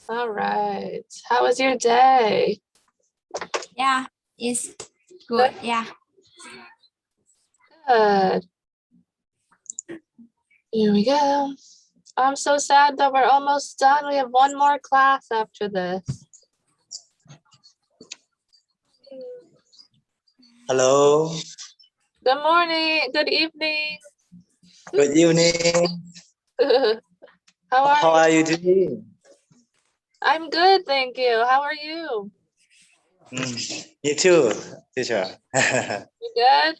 All right. How was your day? Yeah, it's good. Yeah. Good. Here we go. I'm so sad that we're almost done. We have one more class after this. Hello. Good morning. Good evening. Good evening. How are How you? are you doing? I'm good, thank you. How are you? Me too, teacher. You good?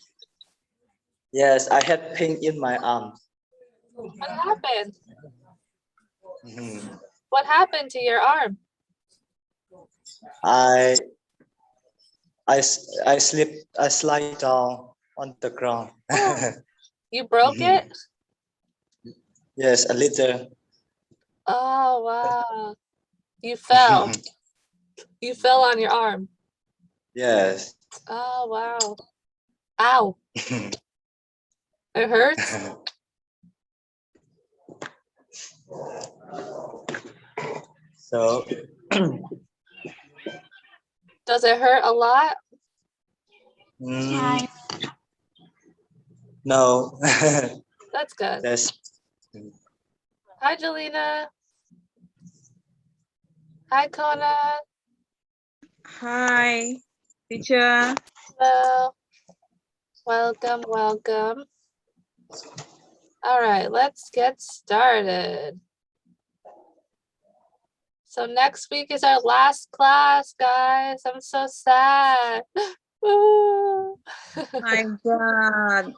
Yes, I had pain in my arm. What happened? Mhm. What happened to your arm? I I slipped. I slide down on the ground. You broke Mhm. it? Yes, a little. Oh, wow. You fell. You fell on your arm. Yes. Oh, wow. Ow. It hurts? So Does it hurt a lot? mm, no. That's good. That's Hi, Jelena. Hi, Kona. Hi, teacher. Hello. Welcome, welcome. All right, let's get started. So next week is our last class, guys. I'm so sad. Woo. My God,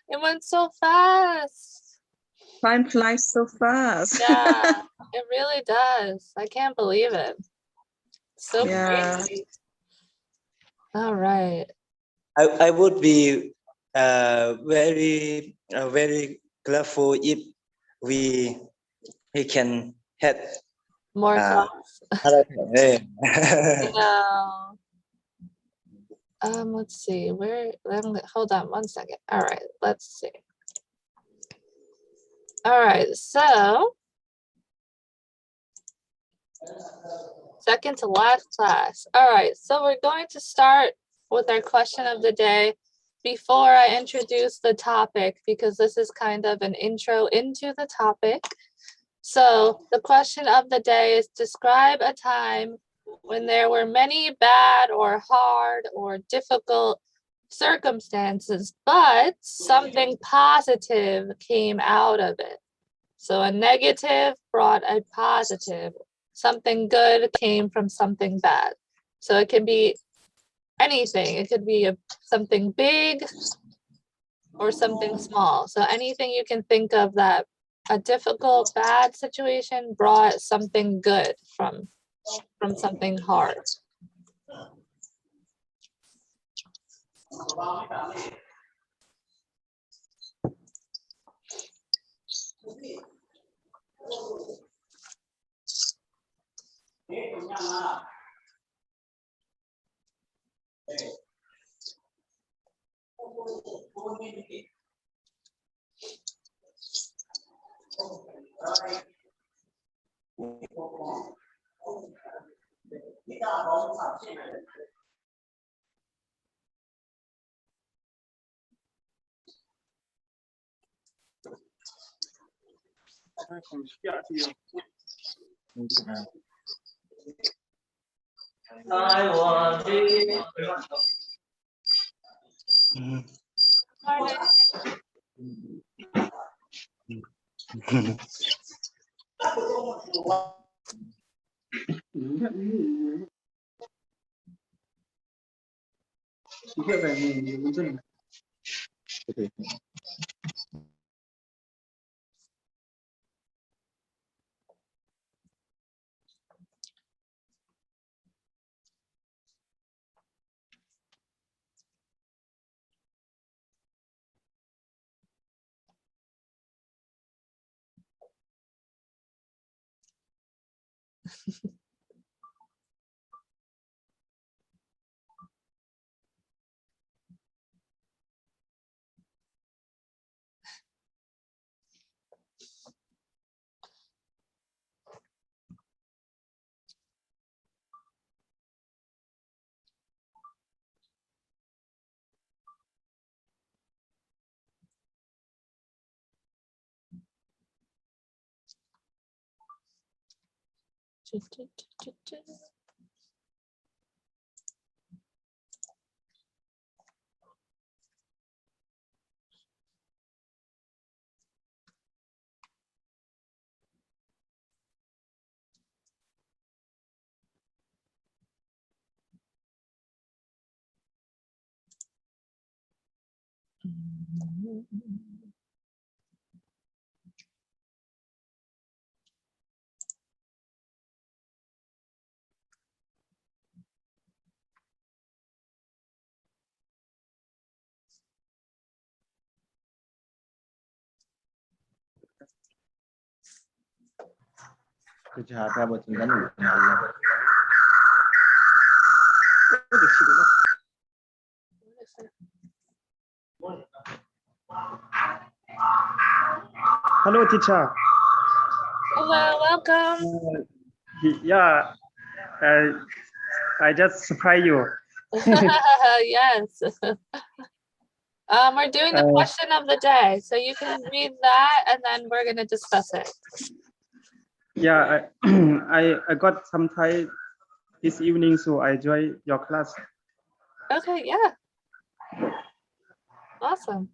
It went so fast. time flies so fast. Yeah, it really does. I can't believe it. So Yeah. crazy. All right. I would be very grateful if we can have More uh, class. yeah. No. Let's see. Hold on one second. All right, let's see. All right, so second to last class. All right, so we're going to start with our question of the day before I introduce the topic, because this is kind of an intro into the topic. So the question of the day is, describe a time when there were many bad or hard or difficult circumstances, but something positive came out of it. So a negative brought a positive. Something good came from something bad. So it can be anything. It could be something big or something small. So anything you can think of that a difficult, bad situation brought something good from something hard. Cái trà theo một trình ngắn ngủi. Hello, teacher. Hello, welcome. Yeah, I just surprise you. Yes. We're doing the question of the day, so you can read that and then we're gonna discuss it. Yeah, I got some time this evening, so I join your class. Okay, yeah. Awesome.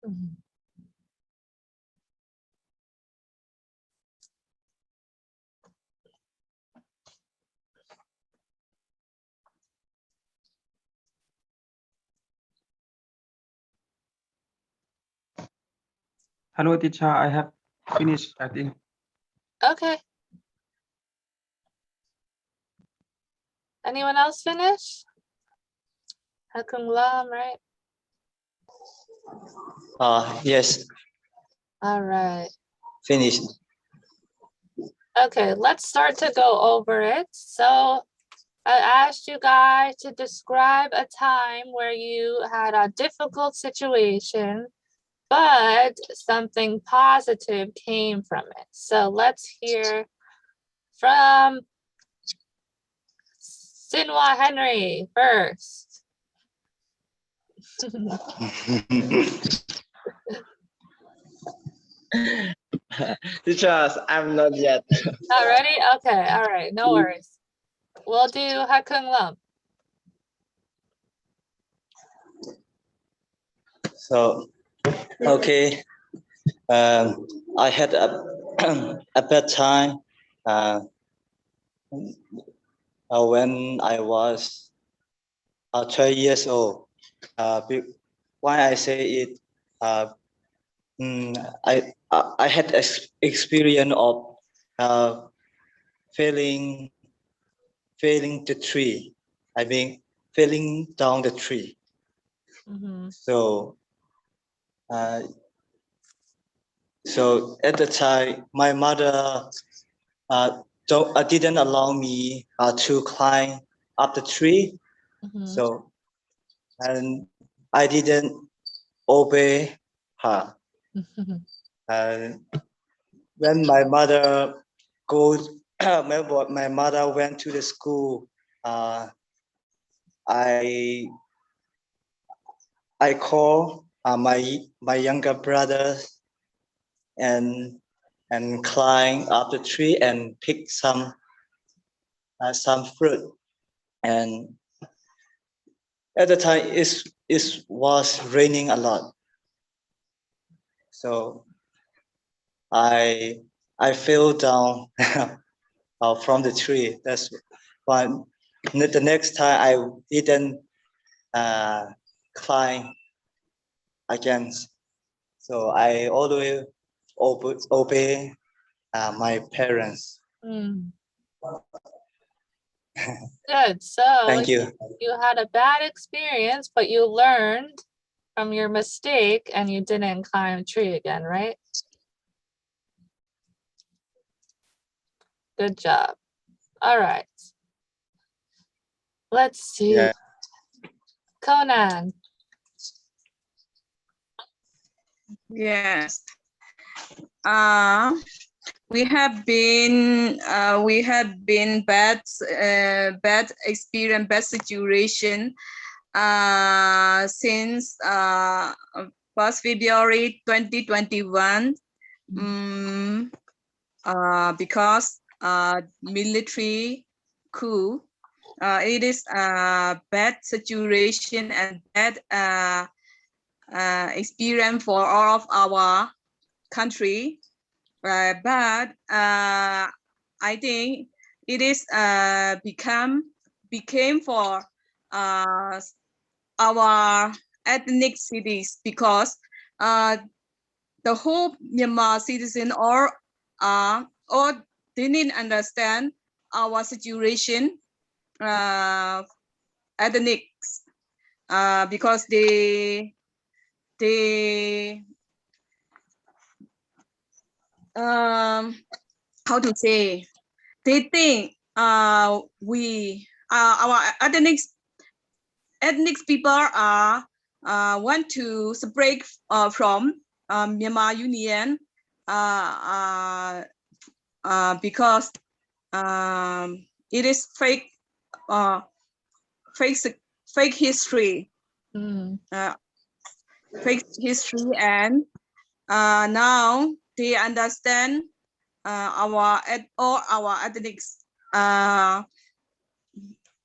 Mhm. Hello, teacher. I have finished, I think. Okay. Anyone else finish? Hakung Lam, right? Yes, All right. finished. Okay, let's start to go over it. So I asked you guys to describe a time where you had a difficult situation, but something positive came from it. So let's hear from Sinwa Henry first. Teachers, I'm not yet. Not ready? Okay, all right, no worries. We'll do Hakung Lam. So, okay. I had a bad time when I was 12 years old. Why I say it? I had experience of failing the tree. I mean, failing down the tree. Mm-hmm. So at the time, my mother didn't allow me to climb up the tree. Mm-hmm. So, and I didn't obey her. And when my mother goes, my mother went to the school. I call my younger brothers and climb up the tree and pick some fruit. And at the time, it was raining a lot, so I fell down from the tree. That's why the next time I didn't climb again. So I always obey my parents. Mm. Good. So Thank you. you had a bad experience, but you learned from your mistake and you didn't climb a tree again, right? Good job. All right. Let's see. Yeah. Conan. Yes. We have been bad experience, bad situation since 1st February 2021. Because military coup. It is a bad situation and bad experience for all of our country. But I think it is became for our ethnic cities because the whole Myanmar citizen or didn't understand our situation ethnics because they how to say, they think we our ethnic people are want to separate from Myanmar Union because it is fake fake history. Fake history, and now they understand all our ethnics.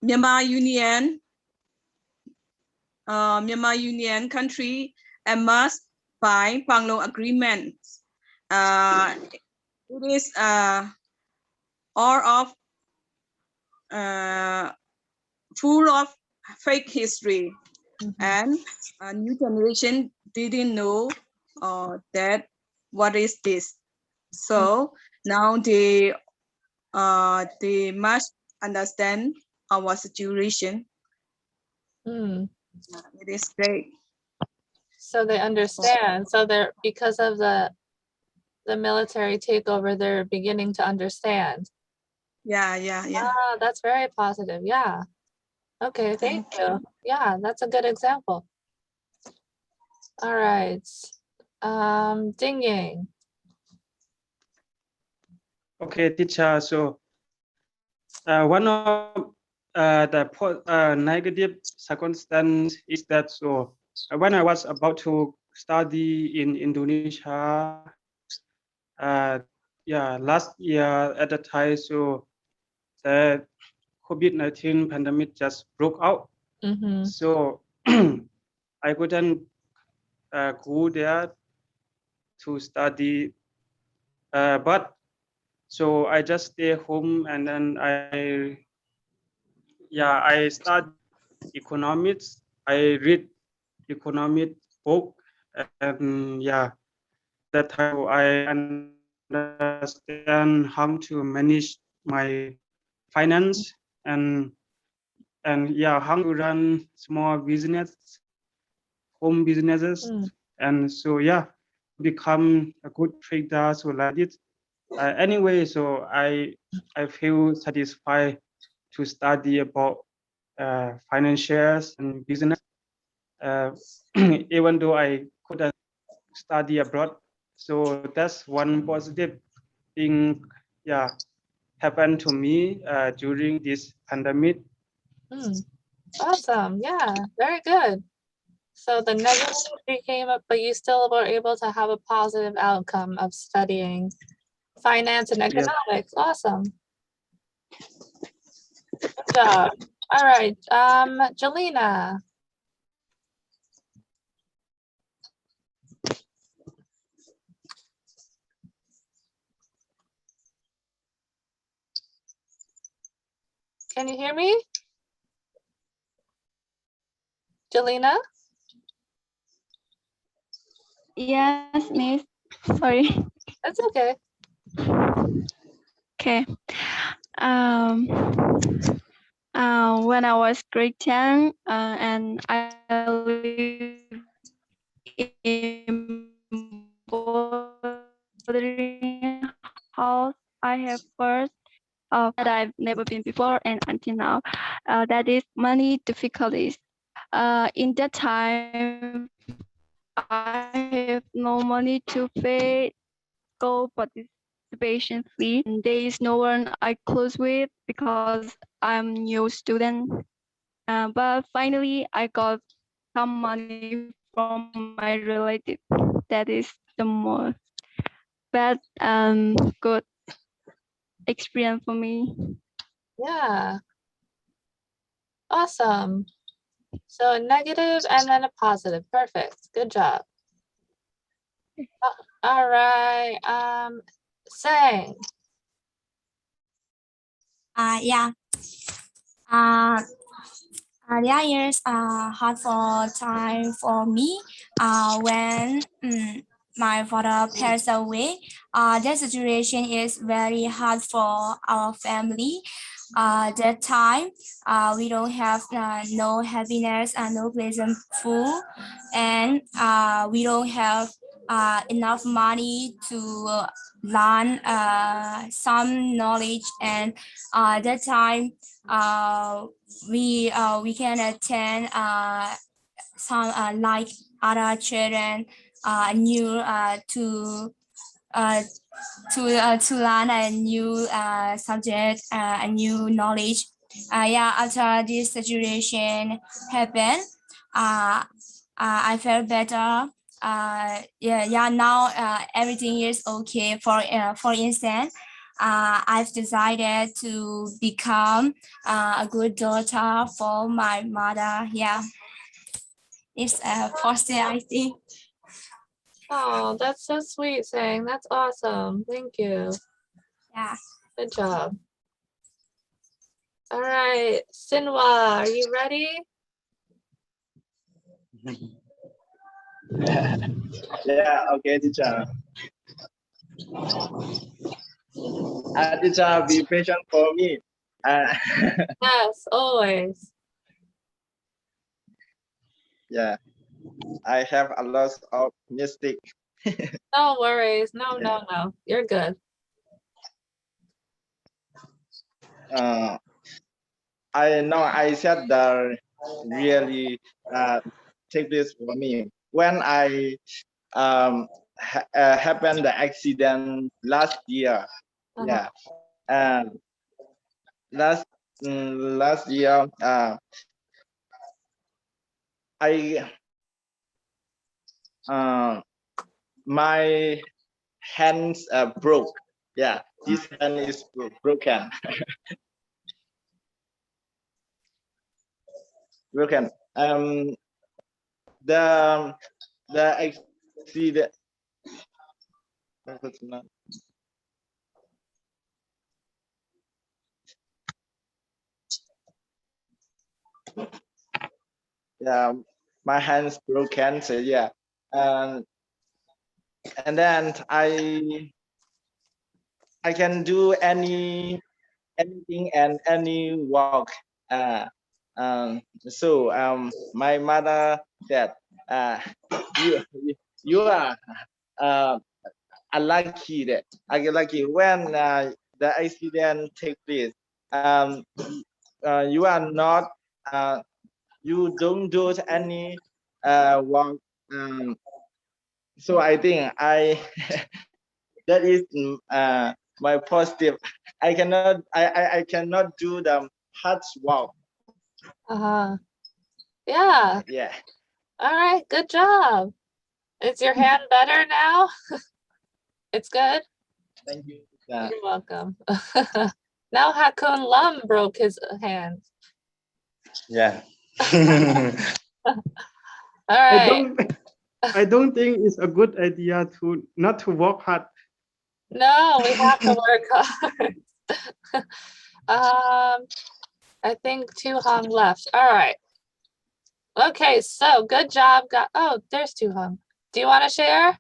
Myanmar Union country and must by Panglo Agreement. It is all of full of fake history, and a new generation didn't know that what is this? So now they must understand our situation. Hmm. It is great. So they understand. So they're because of the military takeover, they're beginning to understand. Yeah. Ah, that's very positive. Yeah. Okay, thank you. Yeah, that's a good example. All right. Ding Yang. Okay, teacher. So one of negative circumstance is that when I was about to study in Indonesia, last year at the time, so the COVID-19 pandemic just broke out. Mm-hmm. So I couldn't go there to study, but so I just stay home and then I study economics. I read economic book and that time I understand how to manage my finance and how to run small business, home businesses, and become a good trader. So like it. Anyway, so I feel satisfied to study about financials and business. Even though I couldn't study abroad, so that's one positive thing. Happened to me during this pandemic. Awesome. Yeah, very good. So the negative became up, but you still were able to have a positive outcome of studying finance and Yes. economics. Awesome. Good job. All right. Jelena. Can you hear me? Jelena? Yes, Miss. Sorry. That's okay. Okay. When I was grade 10, and I live in boarding house, I have first that I've never been before and until now. That is money difficulties. In that time, I have no money to pay go participation fee. And there is no one I close with because I'm new student. But finally, I got some money from my relative. That is the most bad good experience for me. Yeah. Awesome. So a negative and then a positive. Perfect. Good job. All right. Sang. Yeah. Uh, there is a hard time for me when my father passed away. That situation is very hard for our family. That time, we don't have no happiness and no pleasant food, and we don't have enough money to learn some knowledge. And that time, we can attend some like other children new to learn a new subject, a new knowledge. After this situation happened, I felt better. Now everything is okay. For instance, I've decided to become a good daughter for my mother. Yeah, it's positive, I think. Oh, that's so sweet, Sang. That's awesome. Thank you. Yeah. Good job. All right. Sinwa, are you ready? Yeah, okay, teacher. Teacher, be patient for me. Yes, always. Yeah, I have a lot of mistake. No worries. No. You're good. I know I said that really take this for me. When I happened the accident last year, Uh-huh. yeah, and last year I my hands broke. Yeah, this hand is broken. Broken. The accident. Yeah, my hands broken. So yeah, and then I can do anything and any work. Uh, my mother said, you you are uh, unlucky that unlucky when the accident take place. You are not you don't do any work. So I think I that is my positive. I cannot do the hard work. Uh-huh. Yeah. Yeah. All right. Good job. Is your hand better now? It's good? Thank you. You're welcome. Now Hakun Lam broke his hand. Yeah. All I right. don't think it's a good idea to not to work hard. No, we have to work hard. I think Tu Hong left. All right. Okay, so good job. Oh, there's Tu Hong. Do you want to share?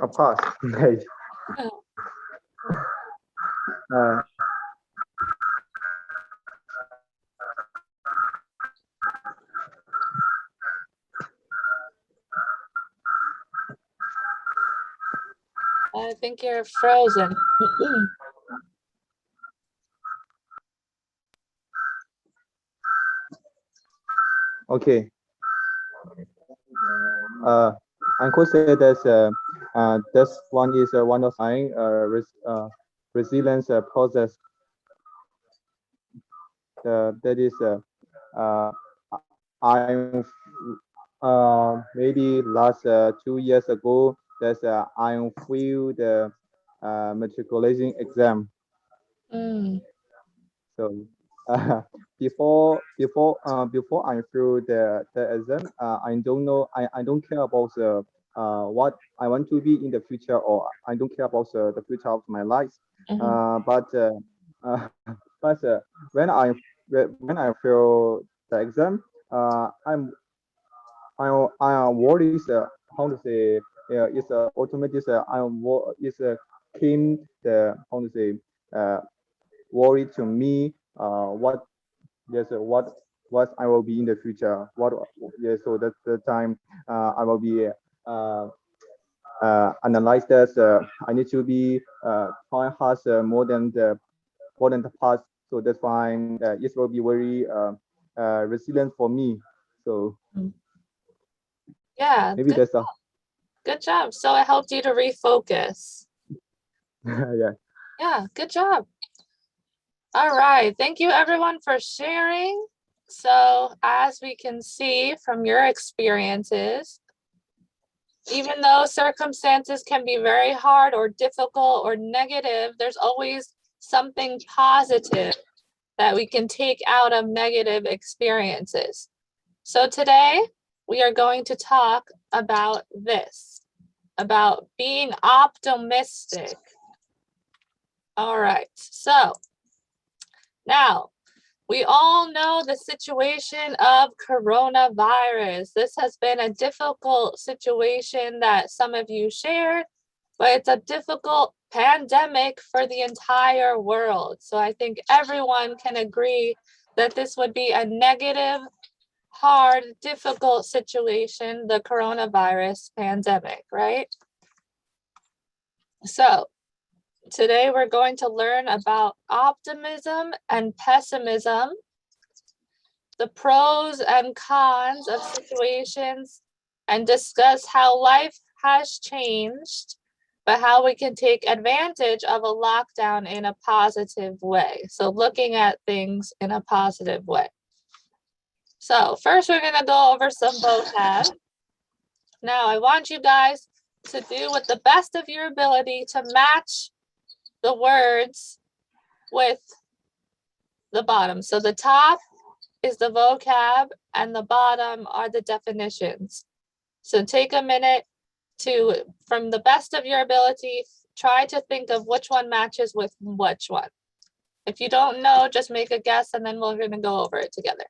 Of course. Okay. Uh, I think you're frozen. okay. I could say that this one is one of my resilience process. That is I'm maybe last 2 years ago. That I failed the matriculation exam. Mm, So uh, before I through the exam, I don't know. I don't care about what I want to be in the future, or I don't care about the future of my life. mhm, Uh, but when I fail the exam, I'm I am worried. How to say? It's automatic. It's came the how to say worry to me. What yes, what I will be in the future. What yes, so that's the time I will be analyze this. I need to be try hard more than the past. So that's why it will be very resilient for me. So mm. Yeah, maybe that's all. good job. So it helped you to refocus. Yeah. Yeah, good job. All right. Thank you everyone for sharing. So as we can see from your experiences, even though circumstances can be very hard or difficult or negative, there's always something positive that we can take out of negative experiences. So today we are going to talk about this, about being optimistic. All right, so now We all know the situation of coronavirus. This has been a difficult situation that some of you shared, but it's a difficult pandemic for the entire world. So I think everyone can agree that this would be a negative, hard, difficult situation, the coronavirus pandemic, right? So today we're going to learn about optimism and pessimism, the pros and cons of situations, and discuss how life has changed, but how we can take advantage of a lockdown in a positive way. So looking at things in a positive way. So first we're gonna go over some vocab. Now I want you guys to do with the best of your ability to match the words with the bottom. So the top is the vocab and the bottom are the definitions. So take a minute to, from the best of your ability, try to think of which one matches with which one. If you don't know, just make a guess and then we're going to go over it together.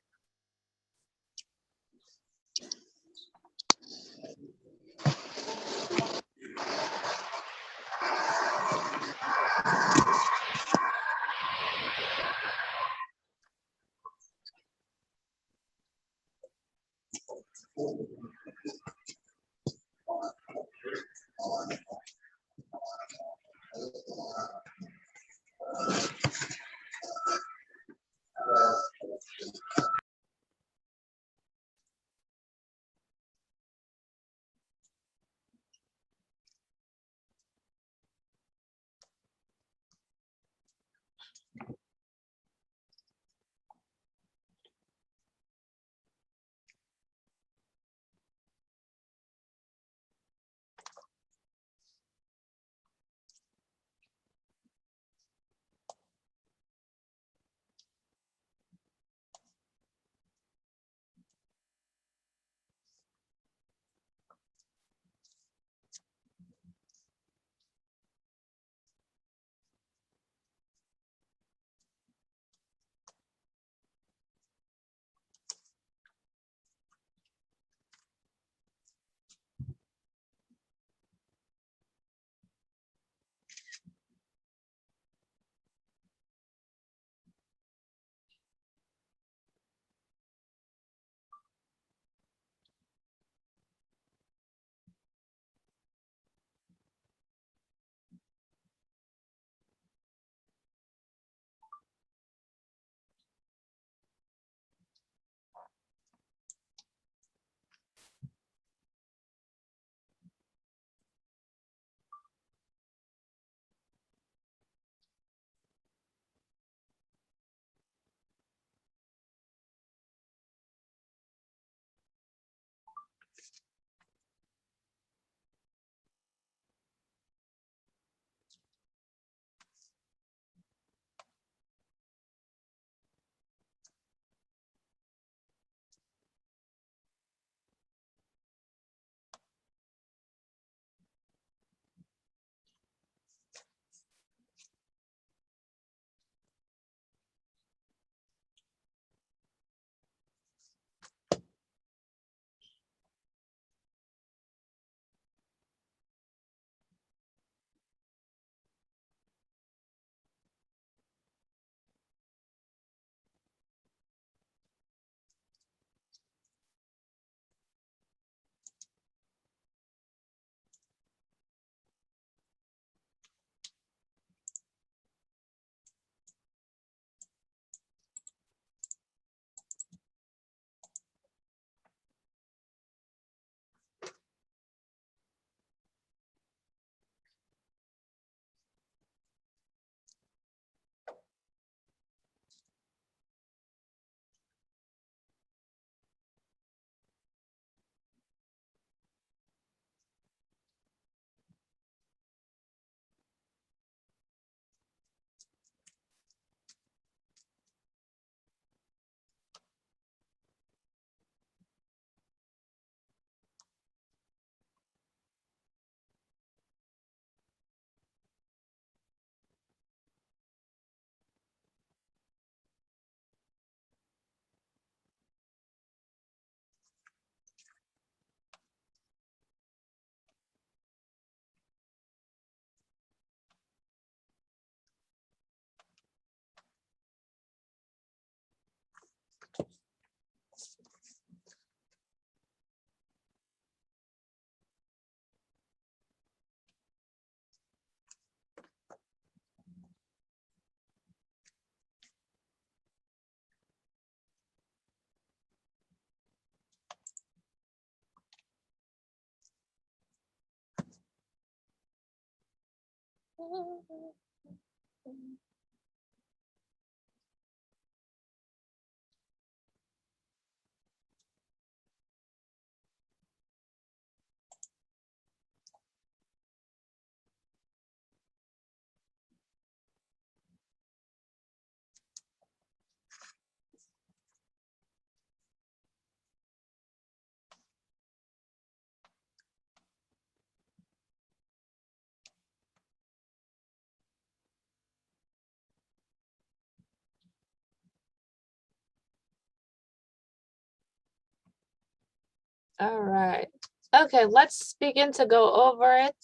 All right. Okay, let's begin to go over it.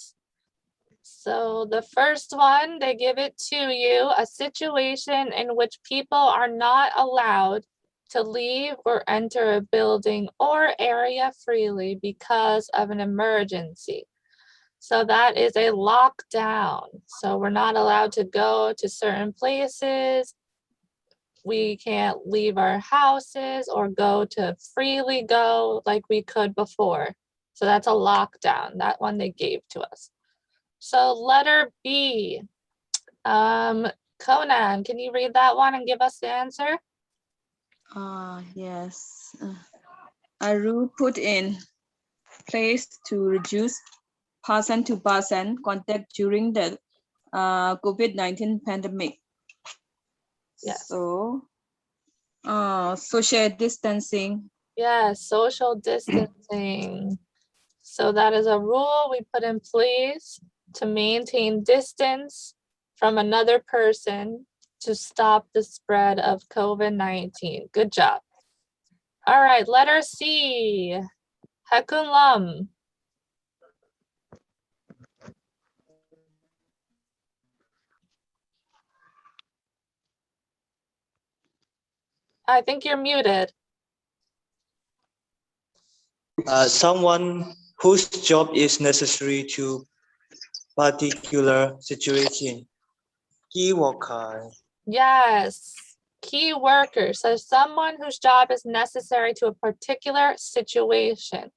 So the first one, they give it to you, a situation in which people are not allowed to leave or enter a building or area freely because of an emergency. So that is a lockdown. So we're not allowed to go to certain places. We can't leave our houses or go to freely go like we could before. So that's a lockdown, that one they gave to us. So letter B, Conan, can you read that one and give us the answer? Yes. A rule put in place to reduce person-to-person contact during the COVID-19 pandemic. Yes. So, social distancing. Yes, social distancing. So that is a rule we put in place to maintain distance from another person to stop the spread of COVID-19. Good job. All right, letter C, Hakun Lam. I think you're muted. Someone whose job is necessary to particular situation. Key worker. Yes, key worker. So someone whose job is necessary to a particular situation.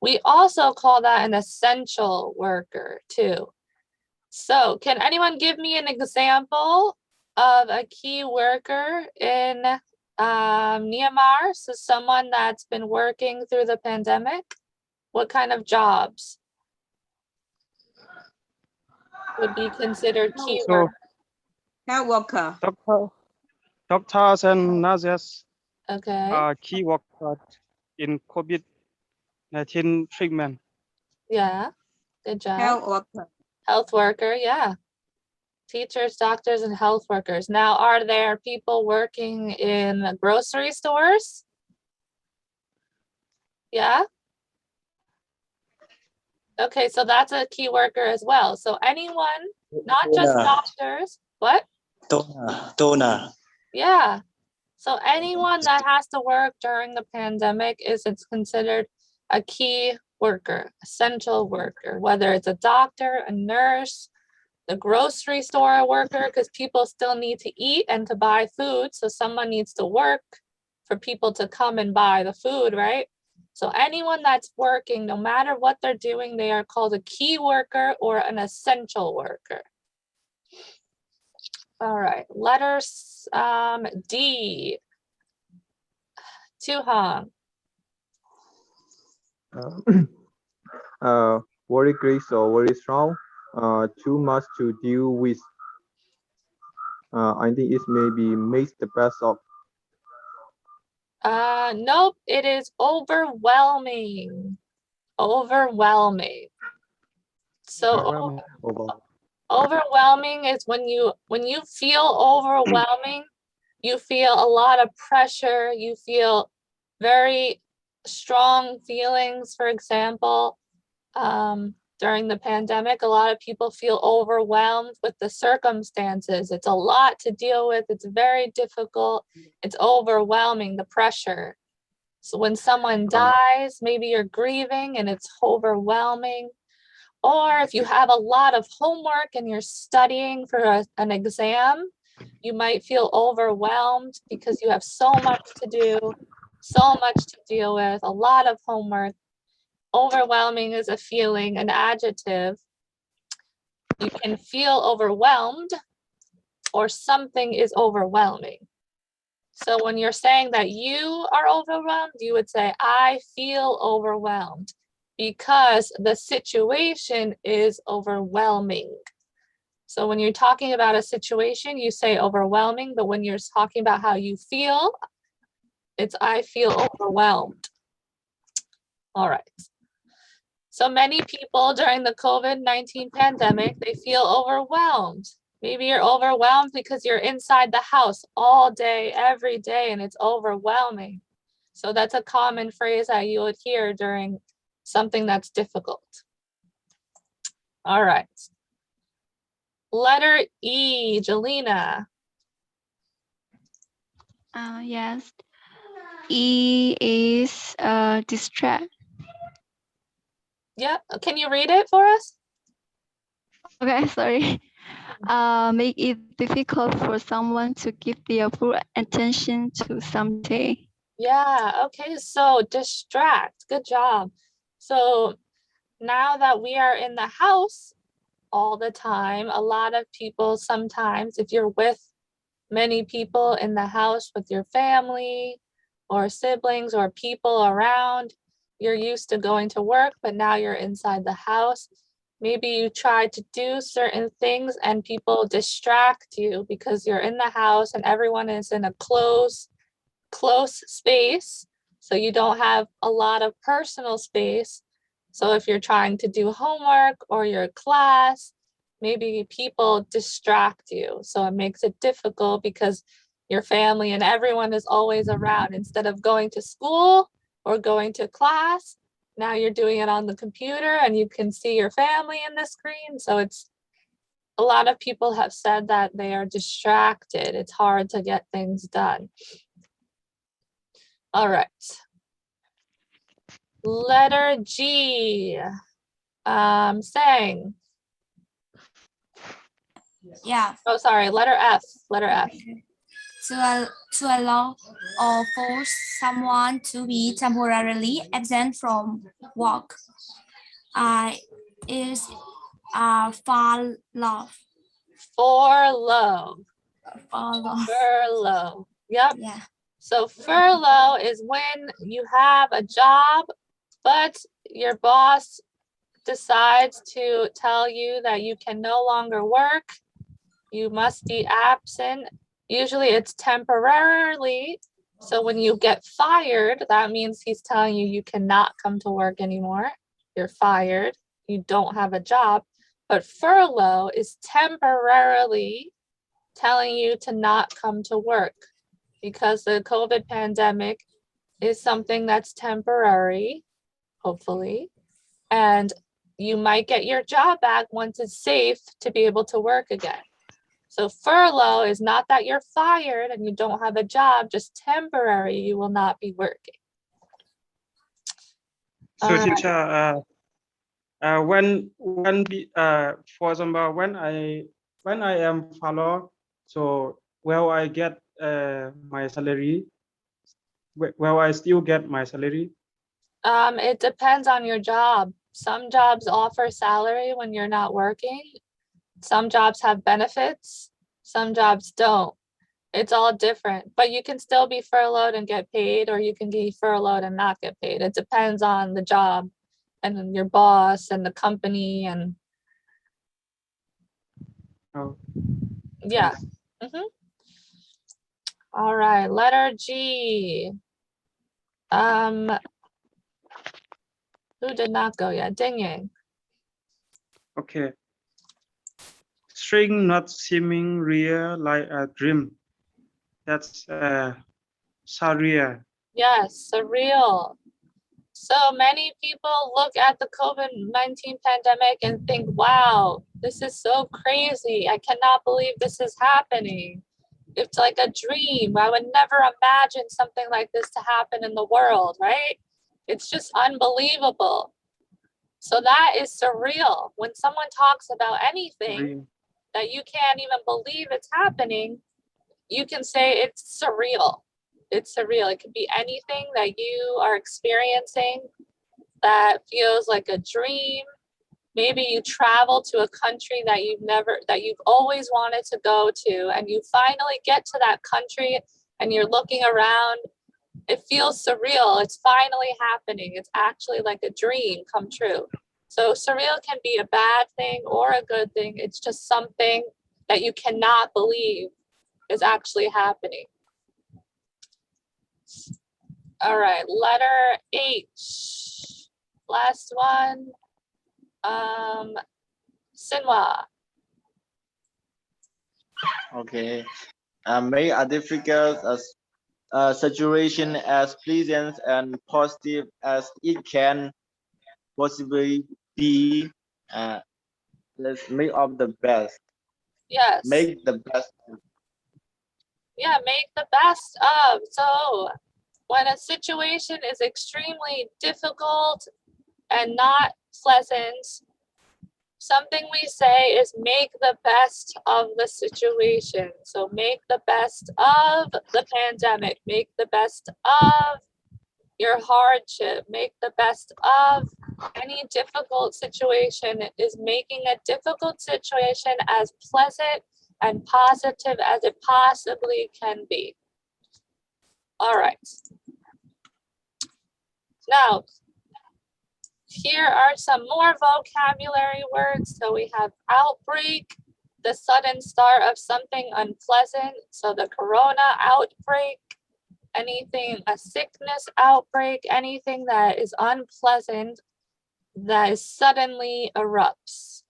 We also call that an essential worker too. So can anyone give me an example of a key worker in Myanmar? So someone that's been working through the pandemic. What kind of jobs would be considered key So work? Health worker. doctors and nurses Okay, are key workers in COVID-19 treatment. yeah, good job. Health worker. Health worker, yeah. Teachers, doctors, and health workers. Now, are there people working in grocery stores? Yeah. Okay, so that's a key worker as well. So anyone, not just Donor. doctors, what? Donor. Yeah. So anyone that has to work during the pandemic it's considered a key worker, essential worker, whether it's a doctor, a nurse, the grocery store worker, because people still need to eat and to buy food. So someone needs to work for people to come and buy the food, right? So anyone that's working, no matter what they're doing, they are called a key worker or an essential worker. All right, letters D. Tuhong. Very great or very strong. Too much to deal with. I think it maybe makes the best of. Nope, it is overwhelming. Overwhelming. So overwhelming is when you feel overwhelming, you feel a lot of pressure, you feel very strong feelings. For example, during the pandemic, a lot of people feel overwhelmed with the circumstances. It's a lot to deal with. It's very difficult. It's overwhelming, the pressure. So when someone dies, maybe you're grieving and it's overwhelming. Or if you have a lot of homework and you're studying for an exam, you might feel overwhelmed because you have so much to do, so much to deal with, a lot of homework. Overwhelming is a feeling, an adjective. You can feel overwhelmed or something is overwhelming. So when you're saying that you are overwhelmed, you would say, I feel overwhelmed because the situation is overwhelming. So when you're talking about a situation, you say overwhelming, but when you're talking about how you feel, it's I feel overwhelmed. All right. So many people during the COVID-19 pandemic, they feel overwhelmed. Maybe you're overwhelmed because you're inside the house all day, every day, and it's overwhelming. So that's a common phrase that you would hear during something that's difficult. All right. Letter E, Jelena. Yes. E is distract. Yeah, can you read it for us? Okay, sorry. Make it difficult for someone to give their full attention to something. Yeah, okay, so distract, good job. So now that we are in the house all the time, a lot of people sometimes, if you're with many people in the house with your family or siblings or people around, you're used to going to work, but now you're inside the house. Maybe you try to do certain things and people distract you because you're in the house and everyone is in a close space. So you don't have a lot of personal space. So if you're trying to do homework or your class, maybe people distract you. So it makes it difficult because your family and everyone is always around. Instead of going to school or going to class, now you're doing it on the computer and you can see your family in the screen. So it's a lot of people have said that they are distracted. It's hard to get things done. All right. Letter G. Sang. Yeah. Oh, sorry. Letter F. Letter F. To allow or force someone to be temporarily absent from work. Is far love. Furlough. Furlough. Furlough. Yep. Yeah. So furlough is when you have a job, but your boss decides to tell you that you can no longer work. You must be absent. Usually it's temporarily. So when you get fired, that means he's telling you you cannot come to work anymore. You're fired. You don't have a job. But furlough is temporarily telling you to not come to work because the COVID pandemic is something that's temporary, hopefully, and you might get your job back once it's safe to be able to work again. So furlough is not that you're fired and you don't have a job, just temporary, you will not be working. So teacher, for example, when I am follow, so will I get my salary? Will I still get my salary? It depends on your job. Some jobs offer salary when you're not working. Some jobs have benefits, some jobs don't. It's all different, but you can still be furloughed and get paid, or you can be furloughed and not get paid. It depends on the job and your boss and the company and Oh. yeah. Mm-hmm. All right, letter G. Who did not go yet? Ding Yang. Okay. String not seeming real like a dream. That's surreal. Yes, surreal. So many people look at the COVID-19 pandemic and think, wow, this is so crazy. I cannot believe this is happening. It's like a dream. I would never imagine something like this to happen in the world, right? It's just unbelievable. So that is surreal. When someone talks about anything Real. that you can't even believe it's happening, you can say it's surreal. It's surreal. It could be anything that you are experiencing that feels like a dream Maybe you travel to a country that you've always wanted to go to, and you finally get to that country and you're looking around. It feels surreal. It's finally happening. It's actually like a dream come true. So surreal can be a bad thing or a good thing. It's just something that you cannot believe is actually happening. All right, letter H. Last one. Sinwa. Okay. Make a difficult situation as pleasant and positive as it can possibly be. Let's make of the best. Yes. Make the best. Yeah, make the best of. So when a situation is extremely difficult and not pleasant, something we say is make the best of the situation. So make the best of the pandemic, make the best of your hardship, make the best of any difficult situation. Is making a difficult situation as pleasant and positive as it possibly can be. All right. Now, here are some more vocabulary words. So we have outbreak, the sudden start of something unpleasant. So the corona outbreak, anything, a sickness outbreak, anything that is unpleasant that is suddenly erupts.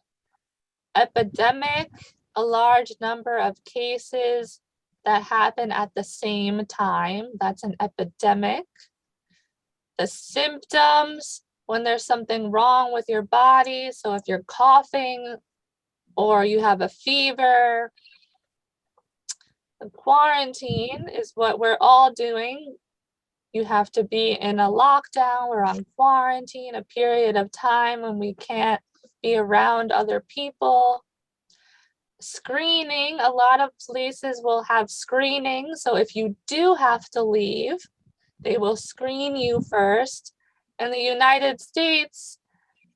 Epidemic, a large number of cases that happen at the same time. That's an epidemic. The symptoms, when there's something wrong with your body. So if you're coughing or you have a fever. The quarantine is what we're all doing. You have to be in a lockdown or on quarantine, a period of time when we can't be around other people. Screening, a lot of places will have screening. So if you do have to leave, they will screen you first. In the United States,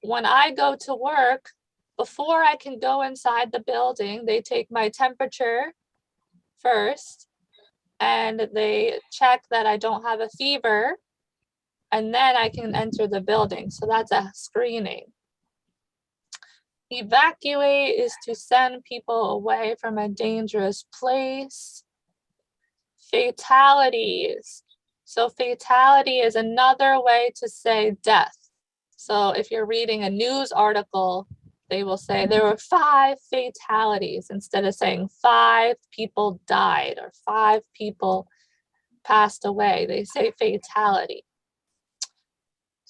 when I go to work, before I can go inside the building, they take my temperature first and they check that I don't have a fever, and then I can enter the building. So that's a screening. Evacuate is to send people away from a dangerous place. Fatalities. So fatality is another way to say death. So if you're reading a news article, they will say there were 5 fatalities instead of saying 5 people died or 5 people passed away. They say fatality.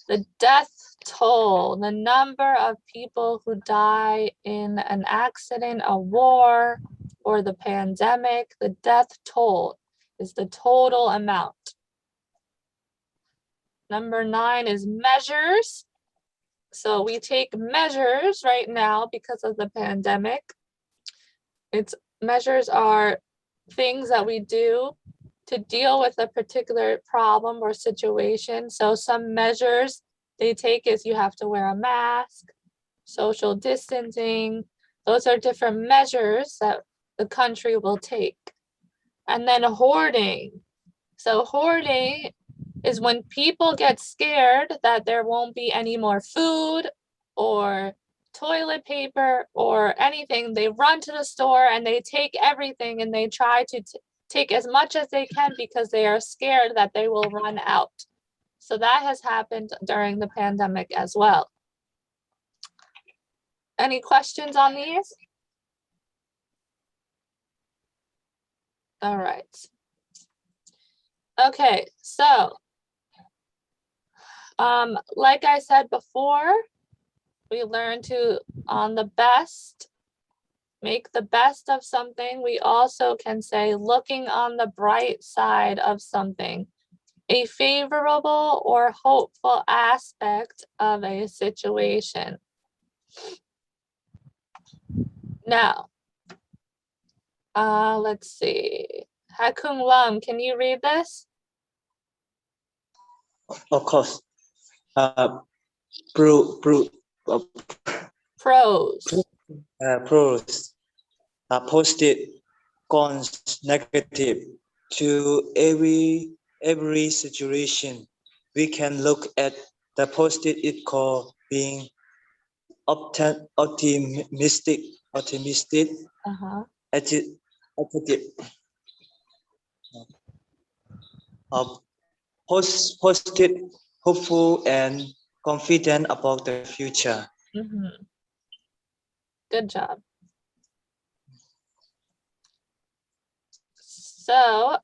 The death toll, the number of people who die in an accident, a war, or the pandemic. The death toll is the total amount. Number 9 is measures. So we take measures right now because of the pandemic. Measures are things that we do to deal with a particular problem or situation. So some measures they take is you have to wear a mask, social distancing. Those are different measures that the country will take. And then hoarding. So hoarding is when people get scared that there won't be any more food or toilet paper or anything. They run to the store and they take everything and they try to take as much as they can because they are scared that they will run out. So that has happened during the pandemic as well. Any questions on these? All right. Okay, so like I said before, we learn to on the best, make the best of something. We also can say looking on the bright side of something, a favorable or hopeful aspect of a situation. Now, let's see. Hakung Lam, can you read this? Of course. Pro, pro, Pros. Pros. Positive, cons, negative. To every situation, we can look at the positive. It called being optimistic, Uh-huh. attitude, positive, hopeful, and confident about the future. Good job. So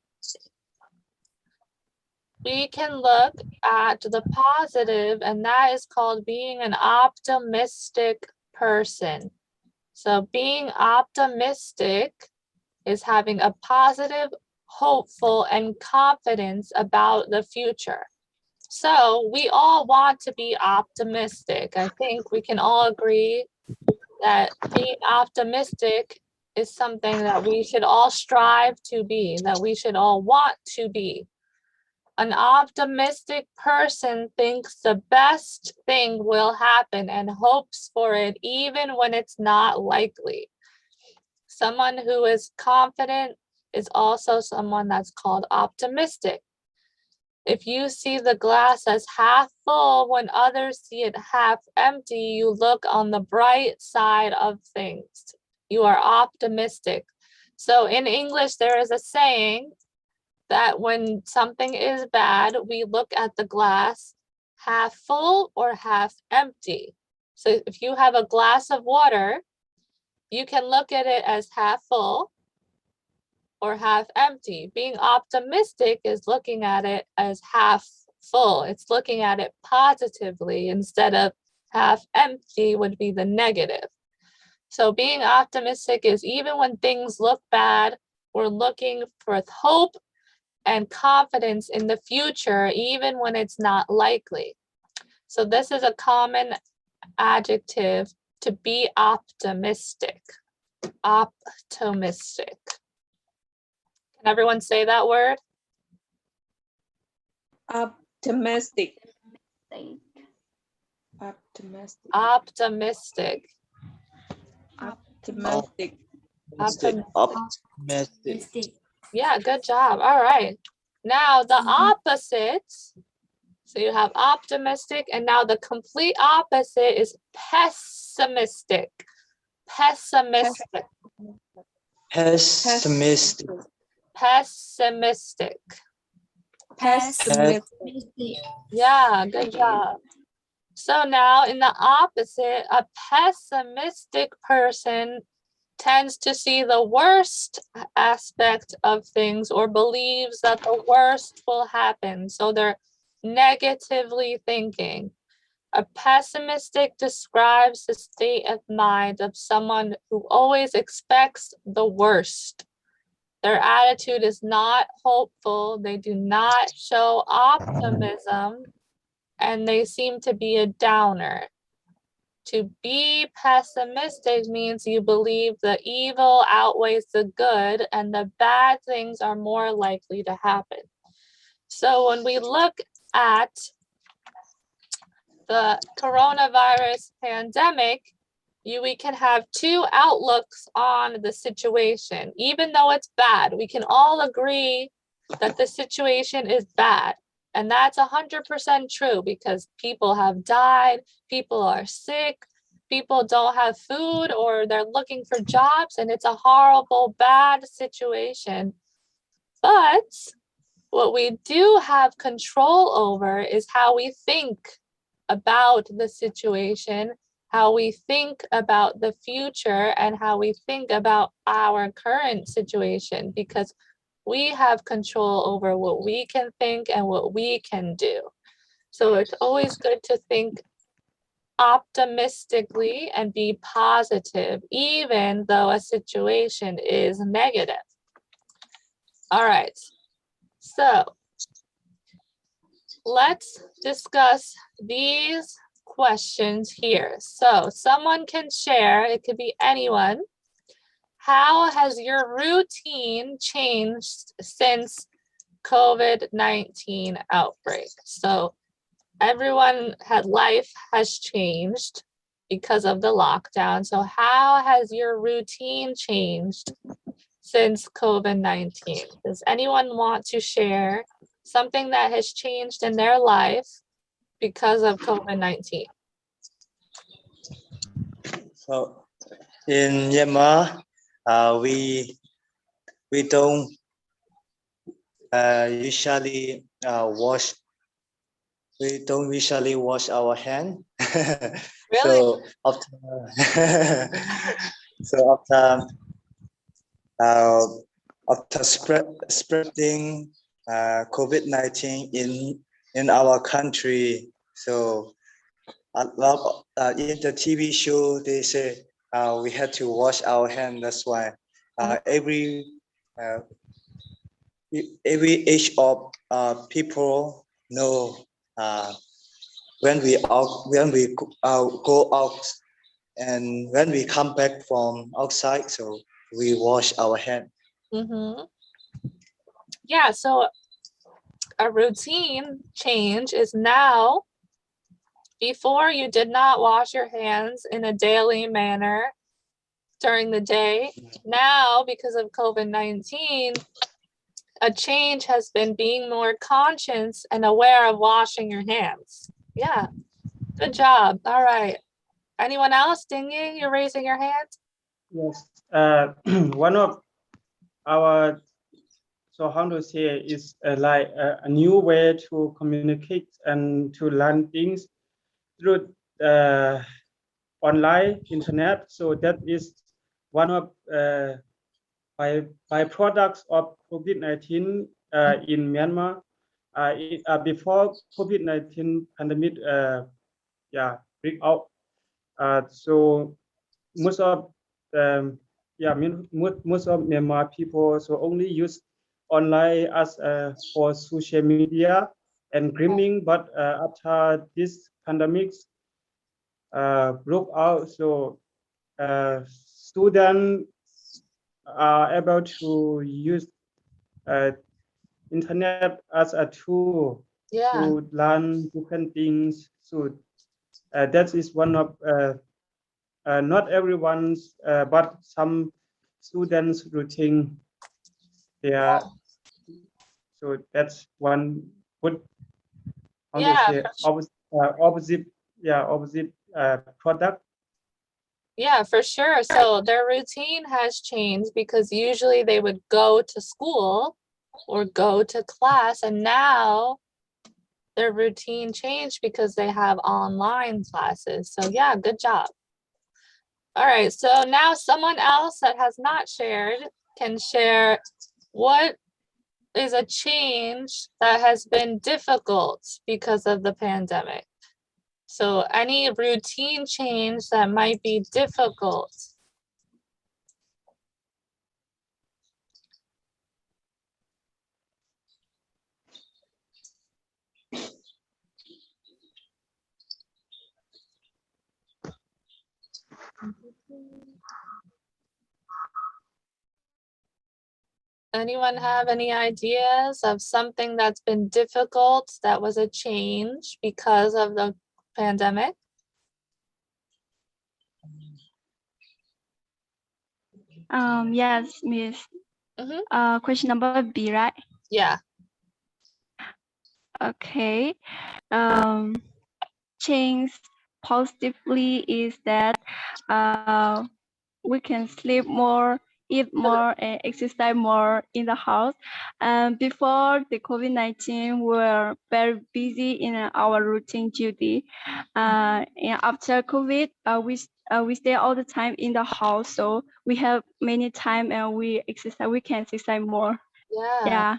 we can look at the positive, and that is called being an optimistic person. So being optimistic is having a positive, hopeful, and confidence about the future. So we all want to be optimistic. I think we can all agree that being optimistic is something that we should all strive to be, that we should all want to be. An optimistic person thinks the best thing will happen and hopes for it even when it's not likely. Someone who is confident is also someone that's called optimistic. If you see the glass as half full when others see it half empty, you look on the bright side of things. You are optimistic. So in English, there is a saying that when something is bad, we look at the glass half full or half empty. So if you have a glass of water, you can look at it as half full or half empty. Being optimistic is looking at it as half full. It's looking at it positively instead of half empty would be the negative. So being optimistic is even when things look bad, we're looking for hope and confidence in the future, even when it's not likely. So this is a common adjective, to be optimistic. Optimistic. Can everyone say that word? Optimistic. Thank Optimistic. Optimistic. Optimistic. Optimistic. Yeah, good job. All right. Now the opposites. So you have optimistic, and now the complete opposite is pessimistic. Pessimistic. Pessimistic. Pessimistic. Pessimistic. Yeah, good job. So now in the opposite, a pessimistic person tends to see the worst aspect of things or believes that the worst will happen. So they're negatively thinking. A pessimistic describes the state of mind of someone who always expects the worst. Their attitude is not hopeful. They do not show optimism, and they seem to be a downer. To be pessimistic means you believe the evil outweighs the good and the bad things are more likely to happen. So when we look at the coronavirus pandemic, we can have two outlooks on the situation. Even though it's bad, we can all agree that the situation is bad. And that's 100% true because people have died, people are sick, people don't have food, or they're looking for jobs, and it's a horrible, bad situation. But what we do have control over is how we think about the situation, how we think about the future, and how we think about our current situation, because we have control over what we can think and what we can do. So it's always good to think optimistically and be positive, even though a situation is negative. All right, so let's discuss these questions here. So someone can share, it could be anyone. How has your routine changed since COVID-19 outbreak? So everyone life has changed. because of the lockdown. So how has your routine changed since COVID-19? Does anyone want to share something that has changed in their life because of COVID-19? So in Myanmar, we don't usually wash. We don't usually wash our hand. Really? So after so uh, after spreading COVID-19 in our country, so a lot in the TV show they say we had to wash our hands. That's why uh, every age of people know when we go out and when we come back from outside, so we wash our hands. Mm-hmm. Yeah, so a routine change is now, before you did not wash your hands in a daily manner during the day. Now, because of COVID-19, a change has been being more conscious and aware of washing your hands. Yeah, good job. All right. Anyone else? Dingy, you're raising your hand? Yes. One of our, so how to say, is like a new way to communicate and to learn things through online internet. So that is one of byproducts of COVID-19 in Myanmar. Before COVID-19 pandemic, break out. So most of most of Myanmar people so only use online as for social media and grooming. But after this pandemic broke out, so students are able to use internet as a tool Yeah, to learn different things. So that is one of not everyone's, but some students routine there. So that's one good, how to yeah, say, opposite product. yeah, for sure. So their routine has changed because usually they would go to school or go to class, and now their routine changed because they have online classes. So yeah, good job. All right, so now someone else that has not shared can share what is a change that has been difficult because of the pandemic. So any routine change that might be difficult. Anyone have any ideas of something that's been difficult that was a change because of the pandemic? Yes, Miss. Question number B, right? Yeah. Okay. Change positively is that we can sleep more, eat more, and exercise more in the house. Before the COVID-19, we were very busy in our routine duty. And after COVID, we stay all the time in the house, so we have many time and we exercise. We can exercise more. Yeah. Yeah,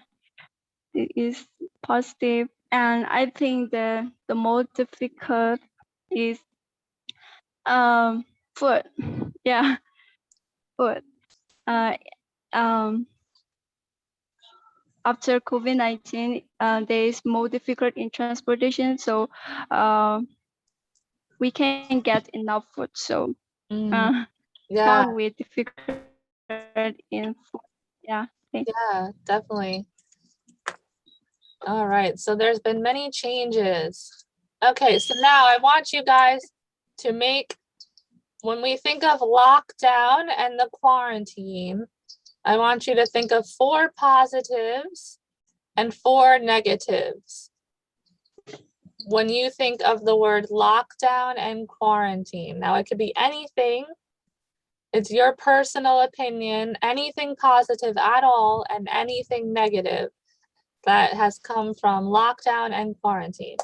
it is positive. And I think the most difficult is food. Yeah, food. After COVID-19, there is more difficult in transportation, so we can get enough food. So Yeah, food will difficult in food. Yeah, thank you. yeah, definitely. All right, so there's been many changes. Okay, so now I want you guys to make when we think of lockdown and the quarantine, I want you to think of 4 positives and 4 negatives. When you think of the word lockdown and quarantine, now it could be anything. It's your personal opinion, anything positive at all, and anything negative that has come from lockdown and quarantine.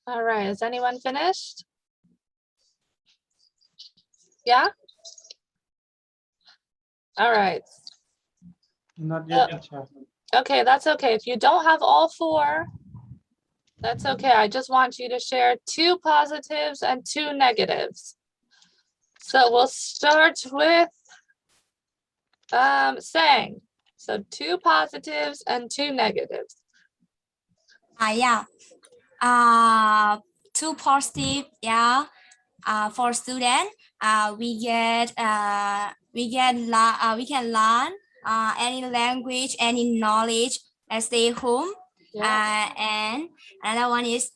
All right, is anyone finished? Yeah? All right. Not yet, teacher. Okay, that's okay. If you don't have all 4, that's okay. I just want you to share 2 positives and 2 negatives. So we'll start with Sang. So 2 positives and 2 negatives. Yeah. 2 positive. Yeah. For student, we can learn any language, any knowledge, and stay home. Yeah. And another one is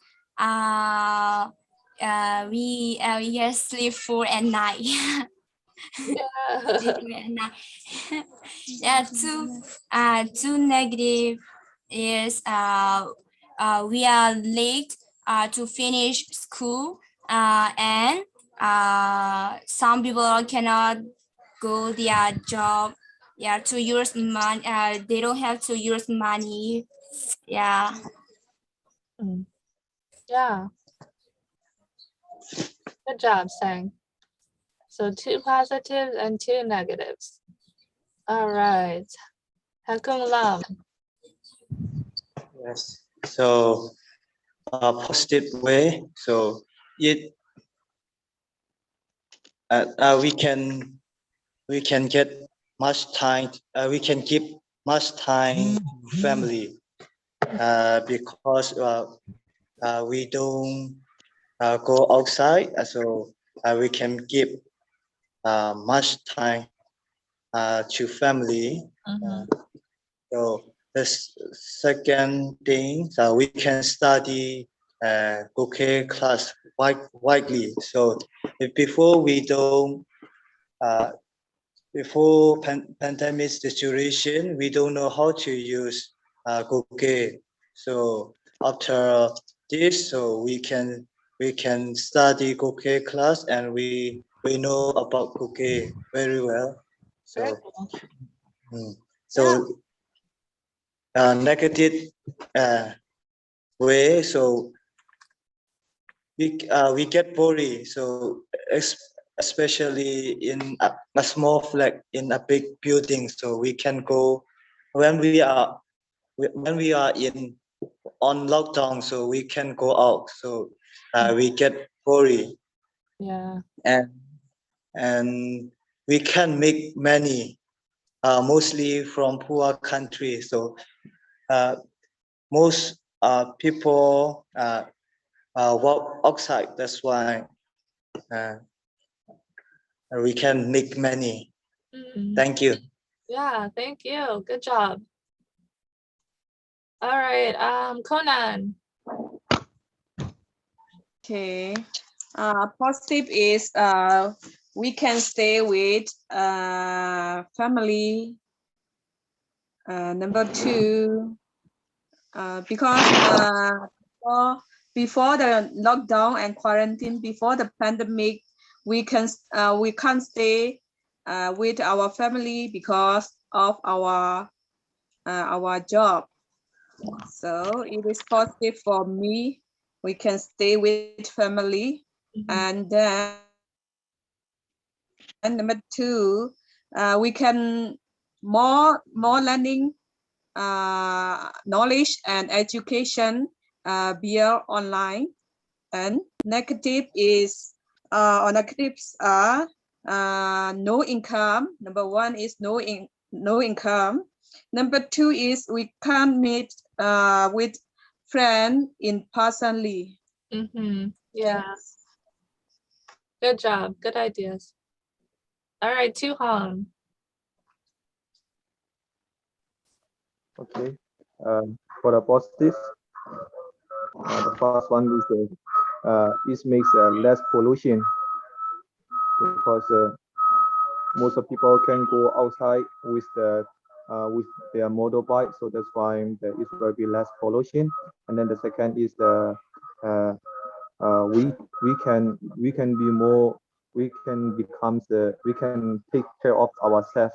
we just sleep full at night. Yeah. Sleeping at night. Yeah, two negative is we are late to finish school, and some people cannot go their job. Yeah, to use money. They don't have to use money. Yeah. Mm. Yeah. Good job, Sang. So 2 positives and 2 negatives. All right. Hakung Lam. Yes. So positive way. So it we can get much time. We can give much time to family because we don't go outside. So we can give much time to family. Mhm. So the second thing, we can study okay class widely. So before we don't, uh, before pandemic situation, we don't know how to use Google. So after this, so we can study Google class and we know about Google very well. Very So cool. mm, Yeah. so negative uh, way. So we get bored. So especially in a small flat in a big building. So we can go when we are in on lockdown. So we can go out. So we get bored Yeah. and and we can make money. Mostly from poor countries. So uh, most people work outside. That's why uh, we can make money. Mm. Thank you. Yeah, thank you. Good job. All right, Conan. Okay. Positive is we can stay with family. Number two, because before the lockdown and quarantine, before the pandemic, we can't stay with our family because of our job. So it is positive for me. We can stay with family. Mhm. And then number two, we can more learning knowledge and education via online. And negative is or negatives are no income. Number one is no income. Number two is we can't meet with friend in personally. Mhm. Yeah. Good job. Good ideas. All right, Tuhong. Okay. For the positive, the first one is it makes less pollution because most of people can go outside with their motorbike, so that's why there is will be less pollution. And then the second is uh, we can be more we can take care of ourselves.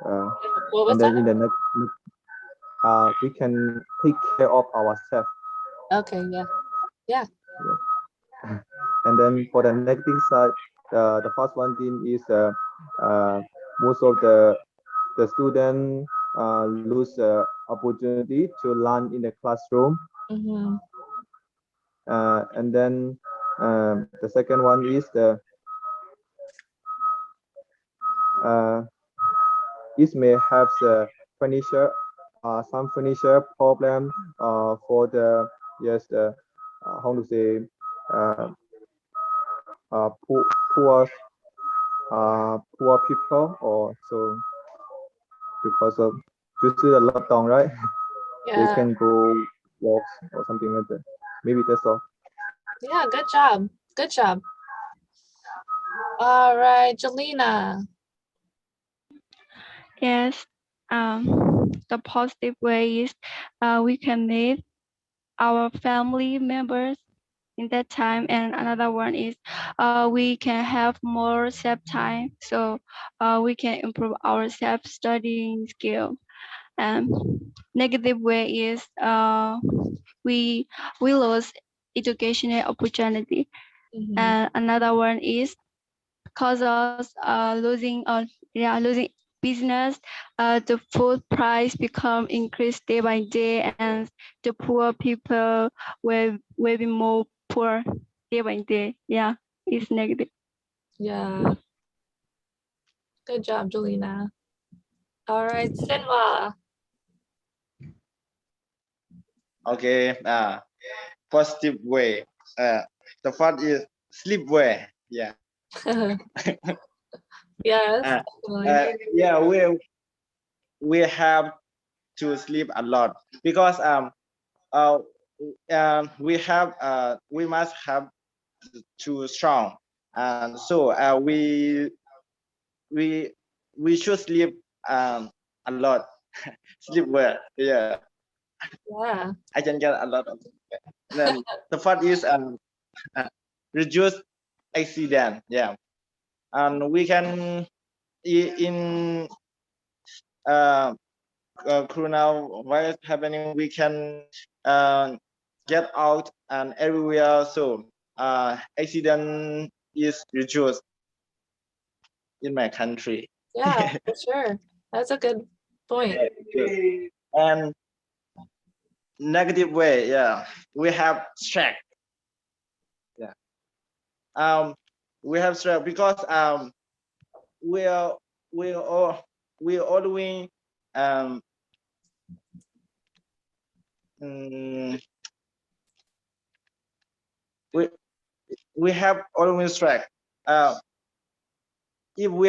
What was And that? then in the next we can take care of ourselves. Okay, yeah. Yeah. Yeah. And then for the negative side, the first one thing is most of the student lose opportunity to learn in the classroom. Mhm. And then the second one is uh, it may have furniture some furniture problem for the yes how to say uh, poor poor people or so because of due to the lockdown, right? They Yeah. can go walks or something like that. Maybe that's all. Yeah, good job. Good job. All right, Jelena. Yes, the positive way is we can meet our family members in that time, and another one is we can have more self time, so we can improve our self studying skill. And negative way is we we lose educational opportunity, Mhm. and another one is cause us losing business. The food price become increased day by day, and the poor people will be more poor day by day. Yeah, it's negative. Yeah, good job, Jelena. All right, Sinwa. Okay. Positive way. The first is sleep well. Yeah. Yes, Uh, definitely. yeah. We have to sleep a lot because uh, we must have to strong, and so we we should sleep a lot. Sleep well. Yeah, Yeah. I can get a lot of. Then the first is uh, reduce accident. Yeah, and we can in uh, coronavirus happening, we can uh, get out and everywhere. So accident is reduced in my country. Yeah, for sure. That's a good point. Yes. And negative way, yeah, we have stress. Yeah, um, we have stress because we are we all we always um mm, we we have always stress. Uh, if we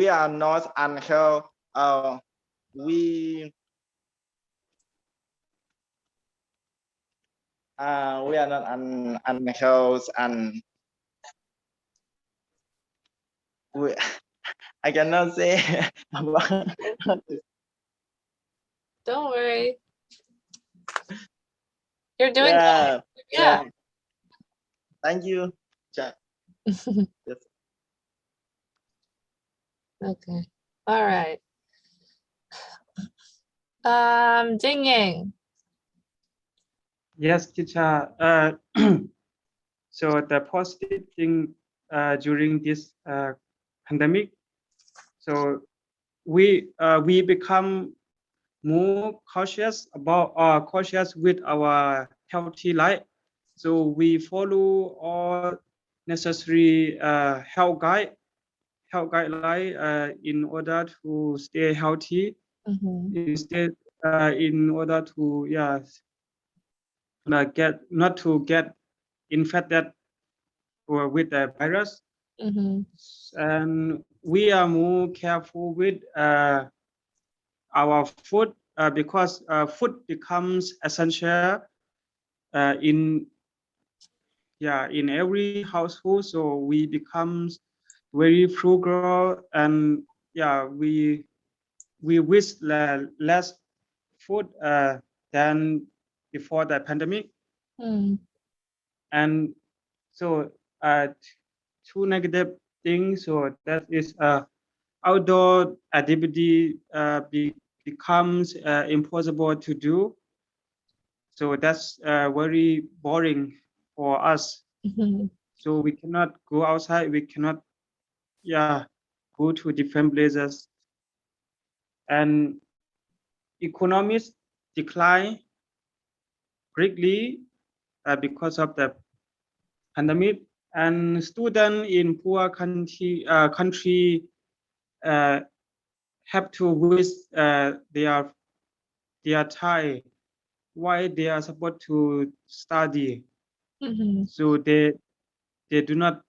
are not unhealthy, we we are not unhealthy, and we, I cannot say about this. Don't worry. You're doing good. Yeah, Yeah. then thank you. Ja- yes. Okay. All right. Jing Yang. Yes, teacher. So the positive thing during this pandemic, so we become more cautious with our healthy life. So we follow all necessary health guideline in order to stay healthy. Mm-hmm. Instead, in order to not to get infected or with the virus. Mm-hmm. And we are more careful with our food because food becomes essential in in every household. So we become very frugal, and we wish less food than before the pandemic. Mm. And so two negative things. So that is outdoor activity becomes impossible to do. So that's very boring for us. Mm-hmm. So we cannot go outside. We cannot go to different places. And economies decline greatly because of the pandemic. And students in poor country uh, have to waste their time while they are supposed to study. Mm-hmm. So they do not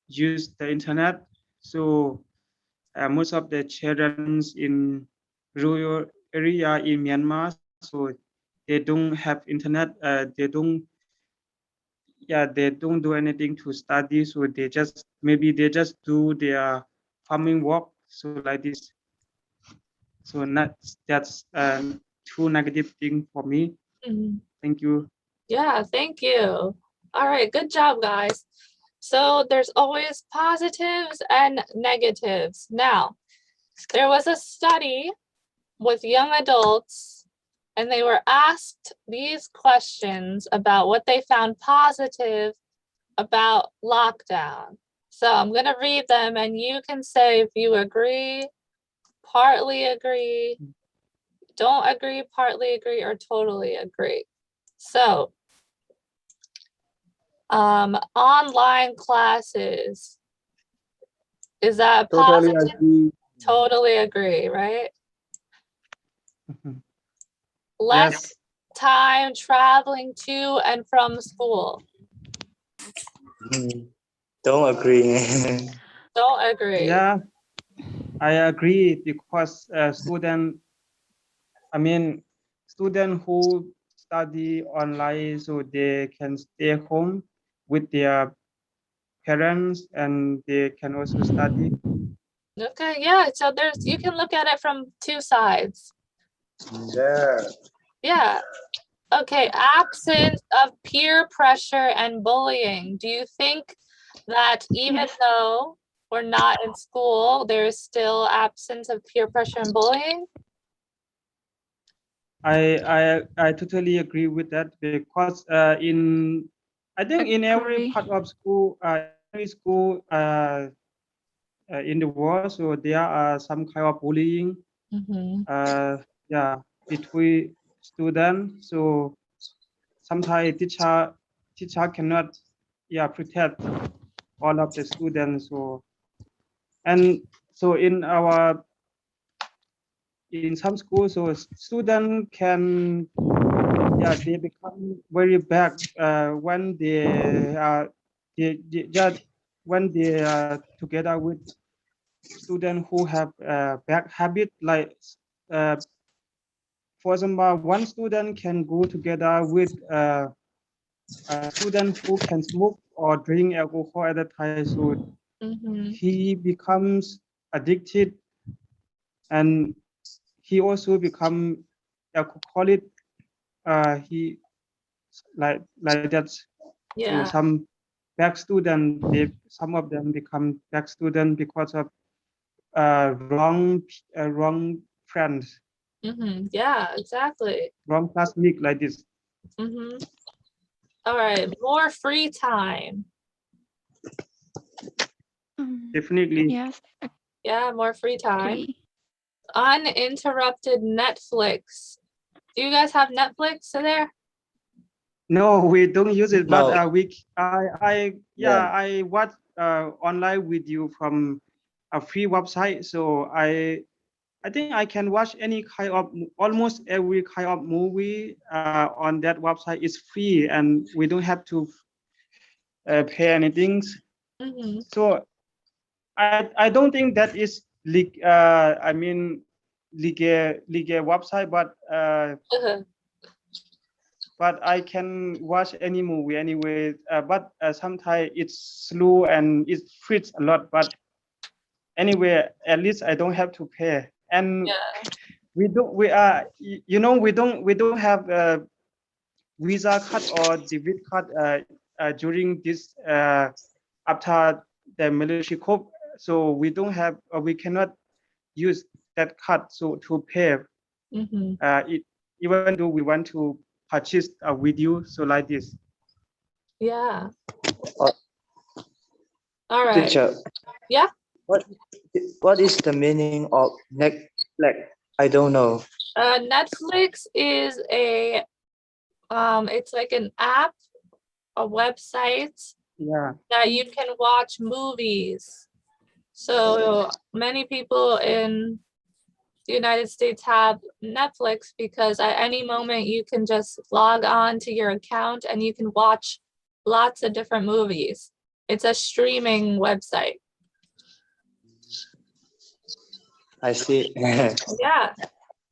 use the internet. So most of the children in rural area in Myanmar, so they don't have internet. They don't yeah, they don't do anything to study, so they just maybe they just do their farming work, so like this. So not that's true negative thing for me. Mhm. Thank you. Yeah, thank you. All right, good job, guys. So there's always positives and negatives. Now, there was a study with young adults, and they were asked these questions about what they found positive about lockdown. So I'm going to read them, and you can say if you agree, partly agree, don't agree, partly agree, or totally agree. So, online classes, is that Totally positive? agree. Totally agree, right? Less Yes. time traveling to and from school. Don't agree. Don't agree. Yeah, I agree because I mean, student who study online, so they can stay home with their parents and they can also study. Okay, yeah, so there's, you can look at it from two sides. Yeah. Yeah. Okay, absence of peer pressure and bullying. Do you think that even Yes. though we're not in school, there's still absence of peer pressure and bullying? I totally agree with that because in I think in every Agree. part of school, every school in the world, so there are some kind of bullying. Mm-hmm. Yeah, between students. So sometimes teacher cannot protect all of the students. So and so in some schools, so student can they become very bad when they when they are together with students who have bad habit like uh, for example, one student can go together with a student who can smoke or drink alcohol at a time, so Mm-hmm. he becomes addicted and he also become alcoholic. He like that. So Yeah. some back student, some of them become back student because of wrong friends, Mm-hmm. Yeah, exactly. wrong classmate like this. Mm-hmm. All right, more free time. Definitely. Yes. Yeah, more free time. Agree. Uninterrupted Netflix. Do you guys have Netflix there? No, we don't use it, but No. I Yeah. I watch online video from a free website, so I think I can watch any kind of almost every kind of movie on that website. Is free and we don't have to pay anything. Mm-hmm. So I don't think that is I mean legal website, but I can watch any movie anyway. But sometimes it's slow and it fits a lot. But anyway, at least I don't have to pay. And Yeah. we are we don't have a Visa card or debit card during this after the military coup. So we don't have we cannot use that card so to pay Mm-hmm. it, even though we want to purchase a video so like this. Yeah. Uh, All right. Teacher, Yeah. what what is the meaning of Netflix? I don't know. Netflix is it's like an app, a website Yeah. that you can watch movies. So many people in the United States have Netflix because at any moment you can just log on to your account and you can watch lots of different movies. It's a streaming website. I see. Yeah.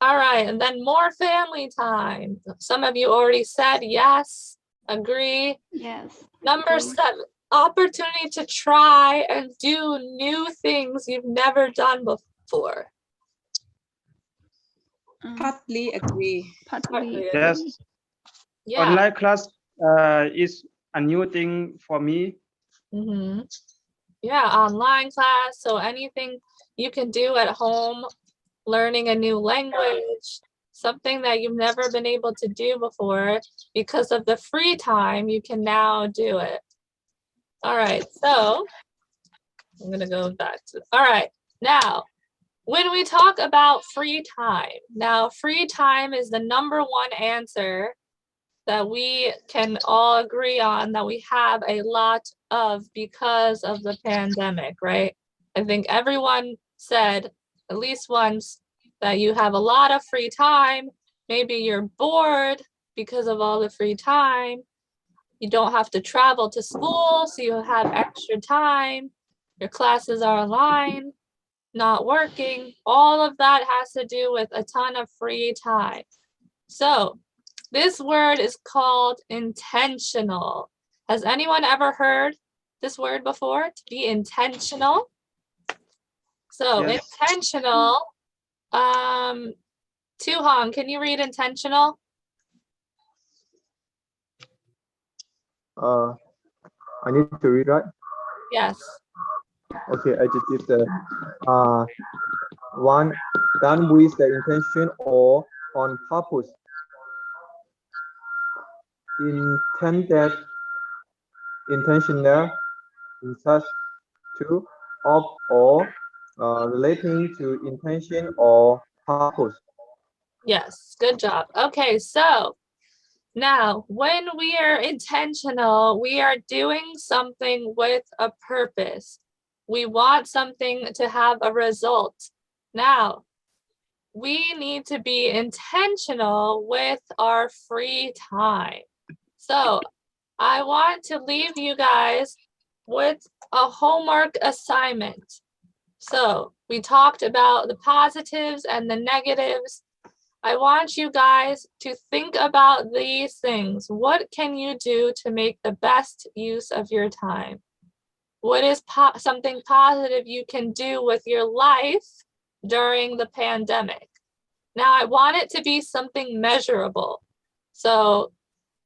All right. And then more family time. Some of you already said yes. Agree? Yes. Number agree. 7, opportunity to try and do new things you've never done before. Partly agree. Partly Yes, agree. Yeah. online class is a new thing for me. Mm-hmm. Yeah, online class. So anything you can do at home, learning a new language, something that you've never been able to do before, because of the free time, you can now do it. All right, so I'm gonna go back to, all right, now, when we talk about free time, now free time is the number 1 answer that we can all agree on that we have a lot of because of the pandemic, right? I think everyone said at least once that you have a lot of free time. Maybe you're bored because of all the free time. You don't have to travel to school, so you have extra time. Your classes are online, not working. All of that has to do with a ton of free time. So this word is called intentional. Has anyone ever heard this word before? To be intentional. So Yes. intentional. Tuhong, can you read intentional? I need to read, right? Yes. Okay, I just did the one done with the intention or on purpose. Intended, intentional, in such to, of, or relating to intention or purpose. Yes, good job. Okay, so now when we are intentional, we are doing something with a purpose. We want something to have a result. Now, we need to be intentional with our free time. So I want to leave you guys with a homework assignment. So we talked about the positives and the negatives. I want you guys to think about these things. What can you do to make the best use of your time? What is something positive you can do with your life during the pandemic? Now, I want it to be something measurable. So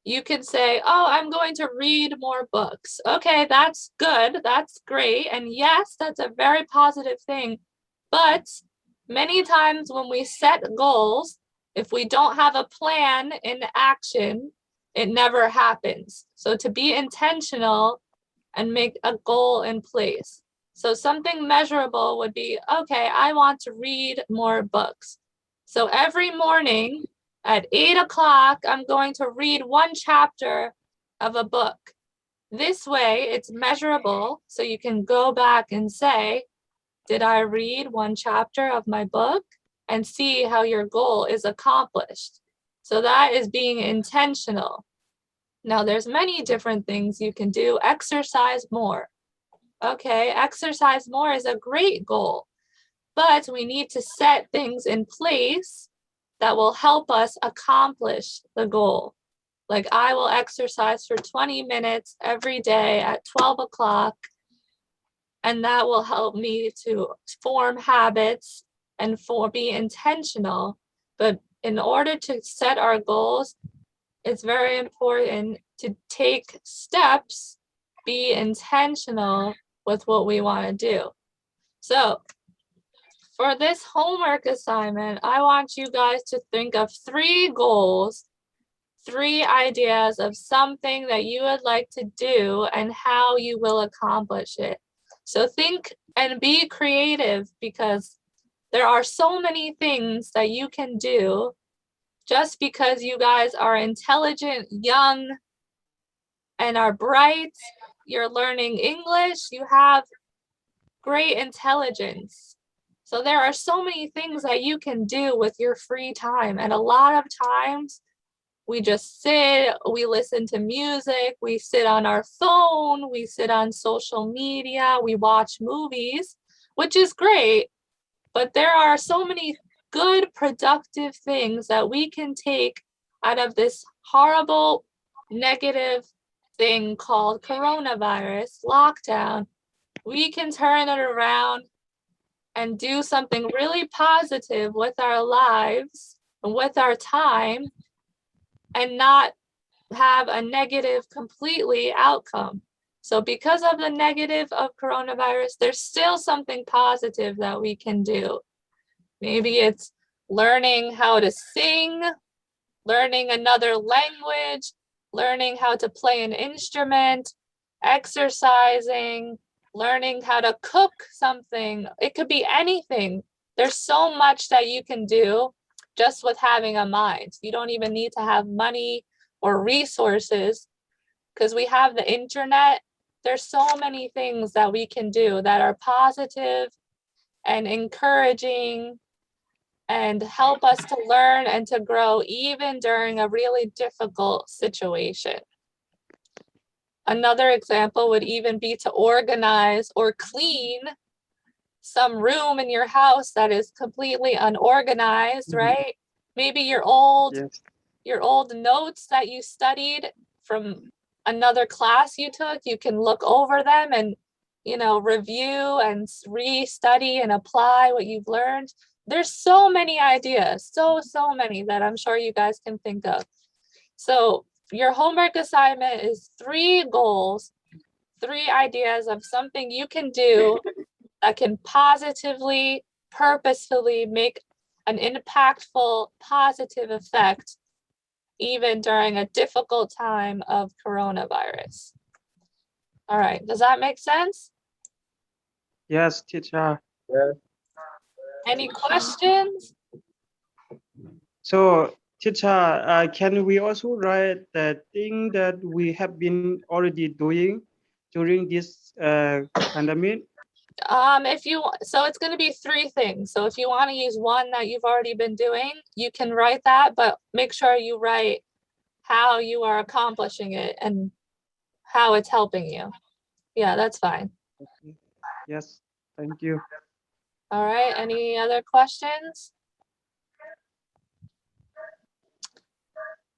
you can say, oh, I'm going to read more books. Okay, that's good. That's great. And yes, that's a very positive thing. But many times when we set goals, if we don't have a plan in action, it never happens. So to be intentional and make a goal in place. So something measurable would be, okay, I want to read more books. So every morning at 8 o'clock, I'm going to read 1 chapter of a book. This way it's measurable, so you can go back and say, did I read 1 chapter of my book? And see how your goal is accomplished. So that is being intentional. Now there's many different things you can do. Exercise more. Okay, exercise more is a great goal, but we need to set things in place that will help us accomplish the goal. Like I will exercise for 20 minutes every day at 12 o'clock, and that will help me to form habits and be intentional. But in order to set our goals, it's very important to take steps, be intentional with what we want to do. So for this homework assignment, I want you guys to think of 3 goals, 3 ideas of something that you would like to do and how you will accomplish it. So think and be creative, because there are so many things that you can do. Just because you guys are intelligent, young, and are bright, you're learning English, you have great intelligence. So there are so many things that you can do with your free time. And a lot of times we just sit, we listen to music, we sit on our phone, we sit on social media, we watch movies, which is great. But there are so many good, productive things that we can take out of this horrible negative thing called coronavirus, lockdown, we can turn it around and do something really positive with our lives and with our time and not have a negative completely outcome. So because of the negative of coronavirus, there's still something positive that we can do. Maybe it's learning how to sing, learning another language, learning how to play an instrument, exercising, learning how to cook something. It could be anything. There's so much that you can do just with having a mind. You don't even need to have money or resources because we have the internet. There's so many things that we can do that are positive and encouraging and help us to learn and to grow even during a really difficult situation. Another example would even be to organize or clean some room in your house that is completely unorganized, right? Maybe your old notes that you studied from another class you took, you can look over them and, you know, review and re-study and apply what you've learned. There's so many ideas, so many that I'm sure you guys can think of. So your homework assignment is 3 goals, 3 ideas of something you can do that can positively, purposefully make an impactful, positive effect even during a difficult time of coronavirus. All right, does that make sense? Yes, teacher. Any questions? So, teacher, can we also write the thing that we have been already doing during this pandemic? So it's going to be 3 things. So if you want to use one that you've already been doing, you can write that, but make sure you write how you are accomplishing it and how it's helping you. Yeah, that's fine. Okay. Yes, thank you. All right, any other questions?